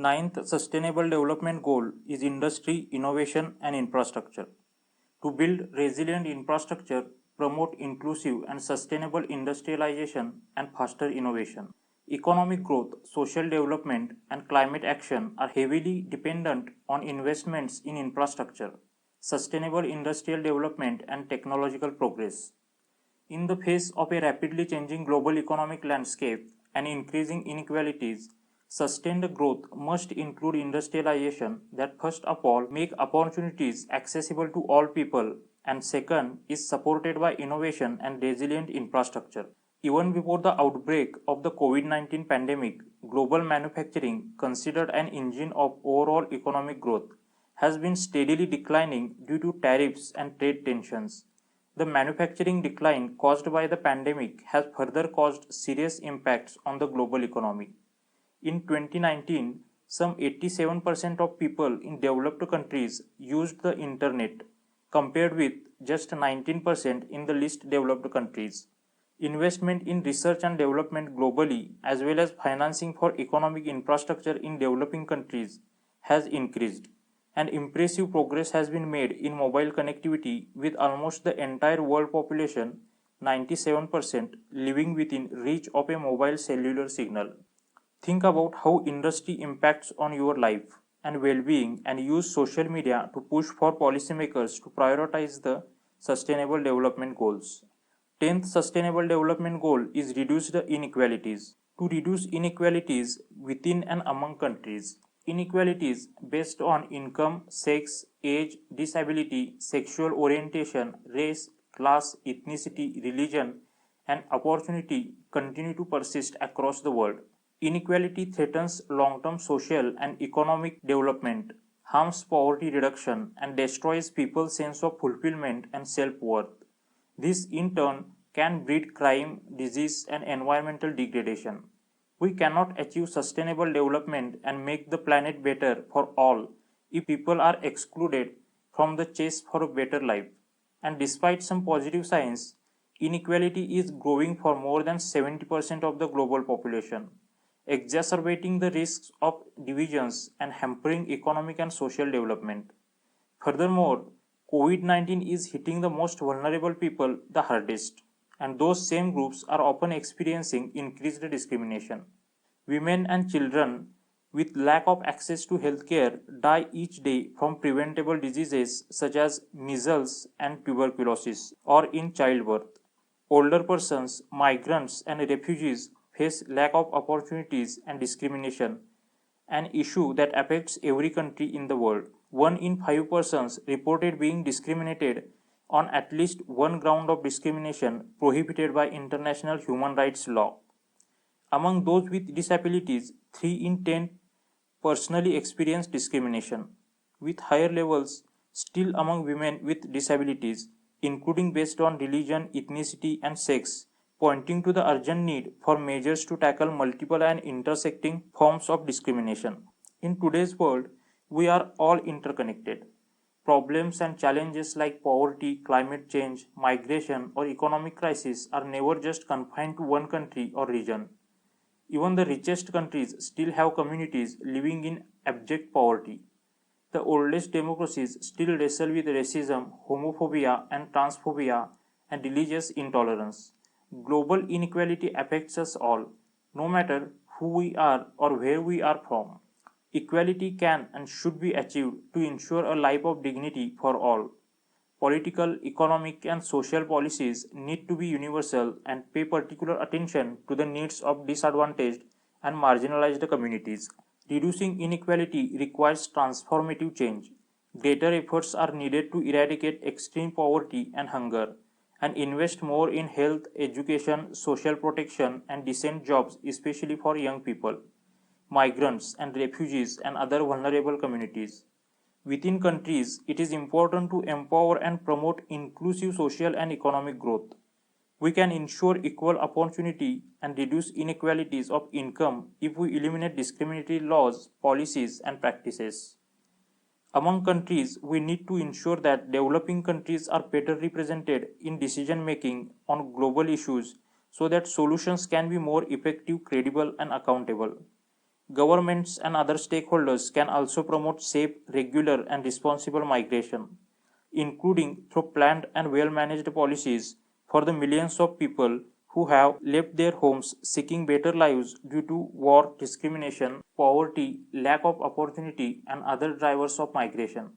Ninth Sustainable Development Goal is industry, innovation, and infrastructure. To build resilient infrastructure, promote inclusive and sustainable industrialization and faster innovation. Economic growth, social development, and climate action are heavily dependent on investments in infrastructure, sustainable industrial development, and technological progress. In the face of a rapidly changing global economic landscape and increasing inequalities, sustained growth must include industrialization that first of all make opportunities accessible to all people and second is supported by innovation and resilient infrastructure. Even before the outbreak of the COVID-19 pandemic, global manufacturing, considered an engine of overall economic growth, has been steadily declining due to tariffs and trade tensions. The manufacturing decline caused by the pandemic has further caused serious impacts on the global economy. In 2019, some 87% of people in developed countries used the internet, compared with just 19% in the least developed countries. Investment in research and development globally, as well as financing for economic infrastructure in developing countries, has increased, and impressive progress has been made in mobile connectivity with almost the entire world population, 97%, living within reach of a mobile cellular signal. Think about how industry impacts on your life and well-being and use social media to push for policymakers to prioritize the sustainable development goals. 10th Sustainable Development Goal is reduce the inequalities. To reduce inequalities within and among countries. Inequalities based on income, sex, age, disability, sexual orientation, race, class, ethnicity, religion, and opportunity continue to persist across the world. Inequality threatens long-term social and economic development, harms poverty reduction, and destroys people's sense of fulfillment and self-worth. This in turn can breed crime, disease, and environmental degradation. We cannot achieve sustainable development and make the planet better for all if people are excluded from the chase for a better life. And despite some positive signs, inequality is growing for more than 70% of the global population, exacerbating the risks of divisions and hampering economic and social development. Furthermore, COVID-19 is hitting the most vulnerable people the hardest, and those same groups are often experiencing increased discrimination. Women and children with lack of access to healthcare die each day from preventable diseases such as measles and tuberculosis or in childbirth. Older persons, migrants, and refugees face lack of opportunities and discrimination, an issue that affects every country in the world. 1 in 5 persons reported being discriminated on at least one ground of discrimination prohibited by international human rights law. Among those with disabilities, 3 in 10 personally experience discrimination, with higher levels still among women with disabilities, including based on religion, ethnicity, and sex, pointing to the urgent need for measures to tackle multiple and intersecting forms of discrimination. In today's world, we are all interconnected. Problems and challenges like poverty, climate change, migration, or economic crisis are never just confined to one country or region. Even the richest countries still have communities living in abject poverty. The oldest democracies still wrestle with racism, homophobia, and transphobia, and religious intolerance. Global inequality affects us all, no matter who we are or where we are from. Equality can and should be achieved to ensure a life of dignity for all. Political, economic, and social policies need to be universal and pay particular attention to the needs of disadvantaged and marginalized communities. Reducing inequality requires transformative change. Greater efforts are needed to eradicate extreme poverty and hunger and invest more in health, education, social protection, and decent jobs, especially for young people, migrants, and refugees and other vulnerable communities. Within countries, it is important to empower and promote inclusive social and economic growth. We can ensure equal opportunity and reduce inequalities of income if we eliminate discriminatory laws, policies, and practices. Among countries, we need to ensure that developing countries are better represented in decision making on global issues so that solutions can be more effective, credible, and accountable. Governments and other stakeholders can also promote safe, regular, and responsible migration, including through planned and well-managed policies for the millions of people who have left their homes seeking better lives due to war, discrimination, poverty, lack of opportunity, and other drivers of migration.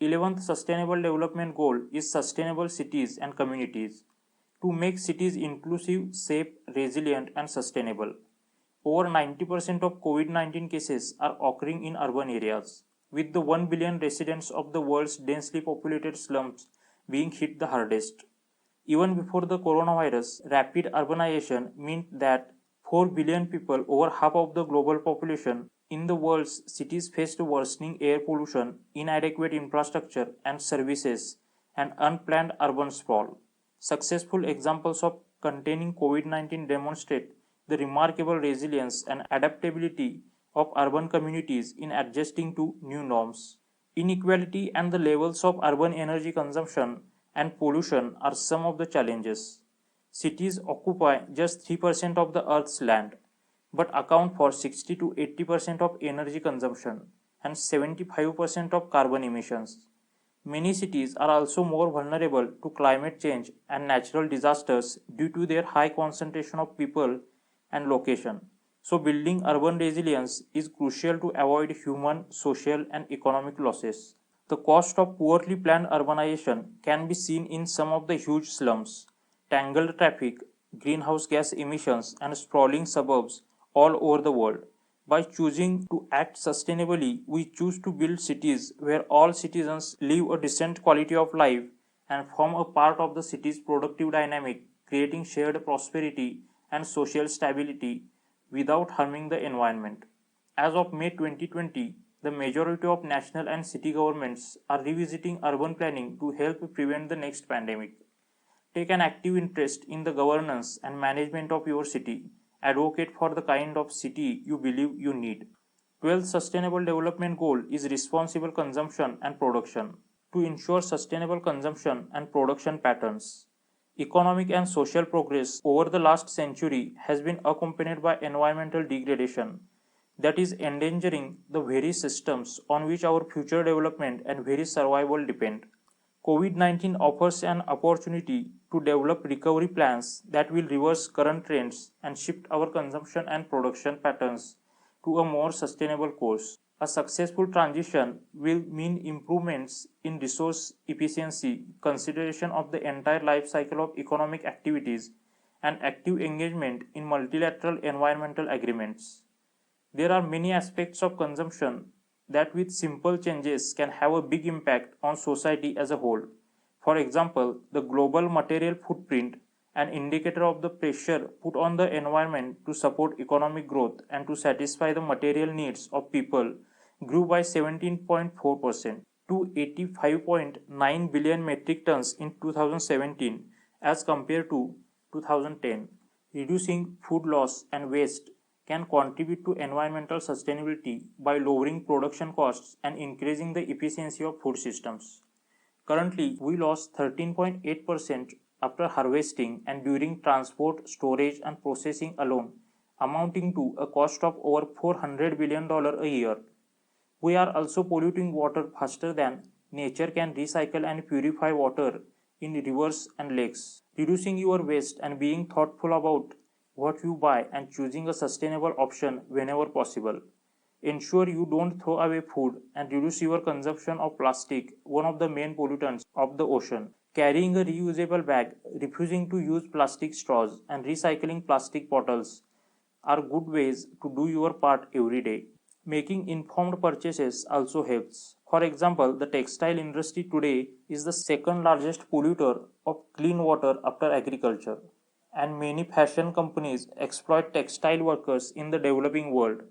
11th Sustainable Development Goal is sustainable cities and communities. To make cities inclusive, safe, resilient, and sustainable. Over 90% of COVID-19 cases are occurring in urban areas, with the 1 billion residents of the world's densely populated slums being hit the hardest. Even before the coronavirus, rapid urbanization meant that 4 billion people, over half of the global population, in the world's cities faced worsening air pollution, inadequate infrastructure and services, and unplanned urban sprawl. Successful examples of containing COVID-19 demonstrate the remarkable resilience and adaptability of urban communities in adjusting to new norms. Inequality and the levels of urban energy consumption and pollution are some of the challenges. Cities occupy just 3% of the Earth's land, but account for 60 to 80% of energy consumption and 75% of carbon emissions. Many cities are also more vulnerable to climate change and natural disasters due to their high concentration of people and location. So building urban resilience is crucial to avoid human, social, and economic losses. The cost of poorly planned urbanization can be seen in some of the huge slums, tangled traffic, greenhouse gas emissions, and sprawling suburbs all over the world. By choosing to act sustainably, we choose to build cities where all citizens live a decent quality of life and form a part of the city's productive dynamic, creating shared prosperity and social stability without harming the environment. As of May 2020, the majority of national and city governments are revisiting urban planning to help prevent the next pandemic. Take an active interest in the governance and management of your city. Advocate for the kind of city you believe you need. 12th Sustainable Development Goal is responsible consumption and production. To ensure sustainable consumption and production patterns, economic and social progress over the last century has been accompanied by environmental degradation that is endangering the very systems on which our future development and very survival depend. COVID-19 offers an opportunity to develop recovery plans that will reverse current trends and shift our consumption and production patterns to a more sustainable course. A successful transition will mean improvements in resource efficiency, consideration of the entire life cycle of economic activities, and active engagement in multilateral environmental agreements. There are many aspects of consumption that with simple changes can have a big impact on society as a whole. For example, the global material footprint, an indicator of the pressure put on the environment to support economic growth and to satisfy the material needs of people, grew by 17.4% to 85.9 billion metric tons in 2017 as compared to 2010. Reducing food loss and waste can contribute to environmental sustainability by lowering production costs and increasing the efficiency of food systems. Currently, we lost 13.8% after harvesting and during transport, storage, and processing alone, amounting to a cost of over $400 billion a year. We are also polluting water faster than nature can recycle and purify water in rivers and lakes. Reducing your waste and being thoughtful about what you buy and choosing a sustainable option whenever possible. Ensure you don't throw away food and reduce your consumption of plastic, one of the main pollutants of the ocean. Carrying a reusable bag, refusing to use plastic straws, and recycling plastic bottles are good ways to do your part every day. Making informed purchases also helps. For example, the textile industry today is the second largest polluter of clean water after agriculture, and many fashion companies exploit textile workers in the developing world.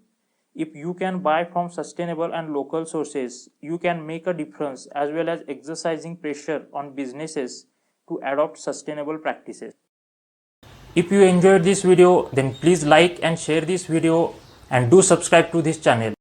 If you can buy from sustainable and local sources, you can make a difference as well as exercising pressure on businesses to adopt sustainable practices. If you enjoyed this video, then please like and share this video and do subscribe to this channel.